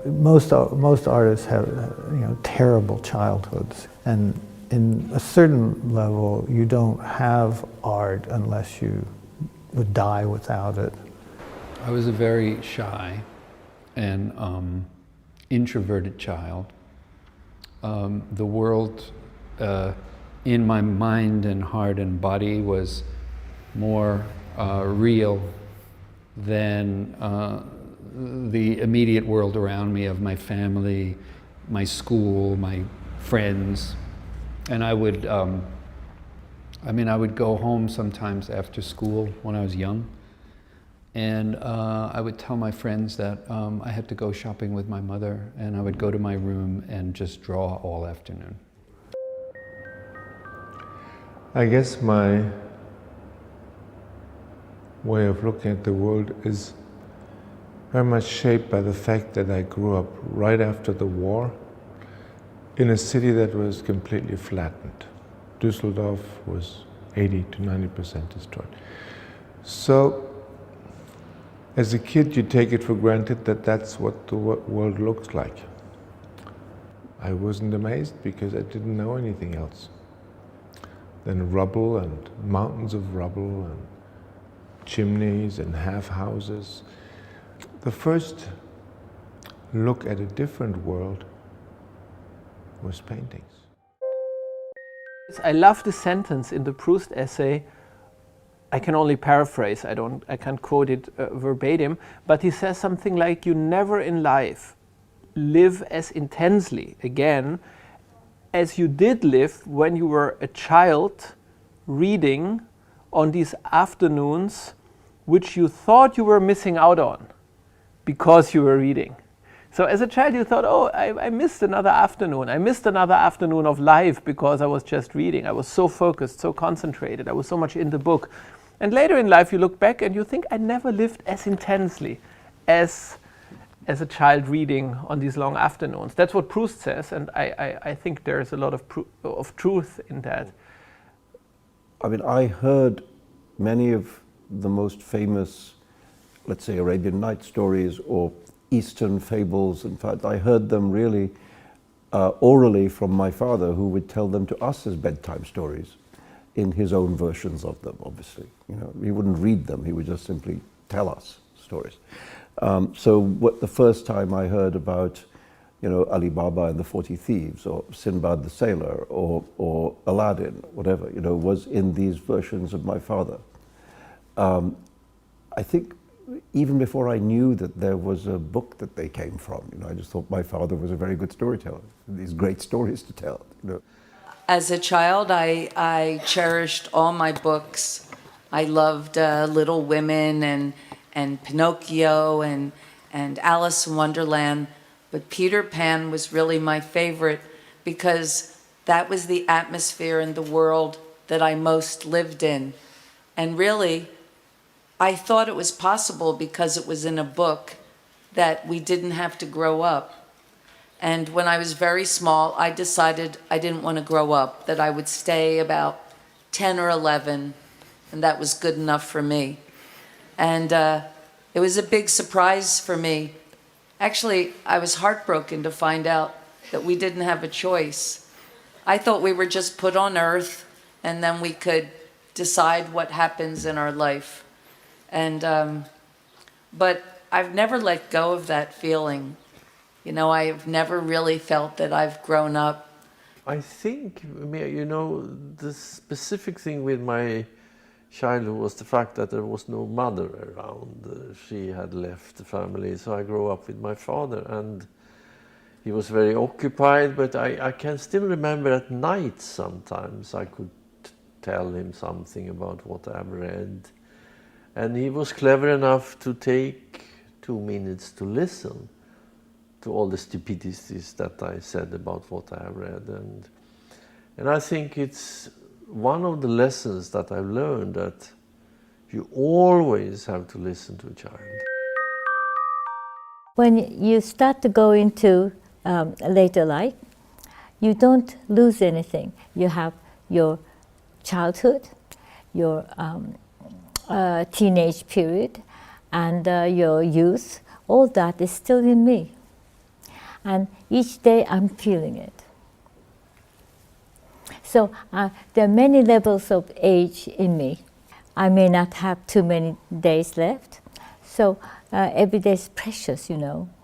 Most artists have, terrible childhoods, and in a certain level, you don't have art unless you would die without it. I was a very shy and introverted child. The world in my mind and heart and body was more real than the immediate world around me of my family, my school, my friends. And I would go home sometimes after school when I was young, and I would tell my friends that I had to go shopping with my mother, and I would go to my room and just draw all afternoon. I guess my way of looking at the world is very much shaped by the fact that I grew up right after the war in a city that was completely flattened. Düsseldorf was 80 to 90% destroyed. So, as a kid, you take it for granted that that's what the world looks like. I wasn't amazed because I didn't know anything else than rubble and mountains of rubble and chimneys and half houses. The first look at a different world was paintings. I love the sentence in the Proust essay. I can only paraphrase, I can't quote it verbatim, but he says something like, you never in life live as intensely again as you did live when you were a child reading on these afternoons which you thought you were missing out on because you were reading. So as a child you thought, oh, I missed another afternoon. I missed another afternoon of life because I was just reading. I was so focused, so concentrated. I was so much in the book. And later in life you look back and you think, I never lived as intensely as a child reading on these long afternoons. That's what Proust says, and I think there's a lot of truth in that. I mean, I heard many of the most famous, let's say, Arabian Night stories or Eastern fables. In fact, I heard them really orally from my father, who would tell them to us as bedtime stories in his own versions of them, obviously. He wouldn't read them, he would just simply tell us stories. So the first time I heard about Ali Baba and the 40 Thieves, or Sinbad the Sailor, or Aladdin, whatever, was in these versions of my father. I think even before I knew that there was a book that they came from, I just thought my father was a very good storyteller, these great stories to tell. As a child, I cherished all my books. I loved Little Women and Pinocchio and Alice in Wonderland. But Peter Pan was really my favorite because that was the atmosphere in the world that I most lived in. And really, I thought it was possible because it was in a book that we didn't have to grow up. And when I was very small, I decided I didn't want to grow up, that I would stay about 10 or 11, and that was good enough for me. And it was a big surprise for me. Actually, I was heartbroken to find out that we didn't have a choice. I thought we were just put on earth, and then we could decide what happens in our life. And but I've never let go of that feeling. I've never really felt that I've grown up. I think, the specific thing with my childhood was the fact that there was no mother around. She had left the family, so I grew up with my father, and he was very occupied, but I can still remember at night sometimes I could tell him something about what I've read. And he was clever enough to take 2 minutes to listen to all the stupidities that I said about what I have read. And I think it's one of the lessons that I've learned, that you always have to listen to a child. When you start to go into later life, you don't lose anything. You have your childhood, your teenage period, and your youth. All that is still in me. and each day I'm feeling it. So there are many levels of age in me. I may not have too many days left, so every day is precious, you know.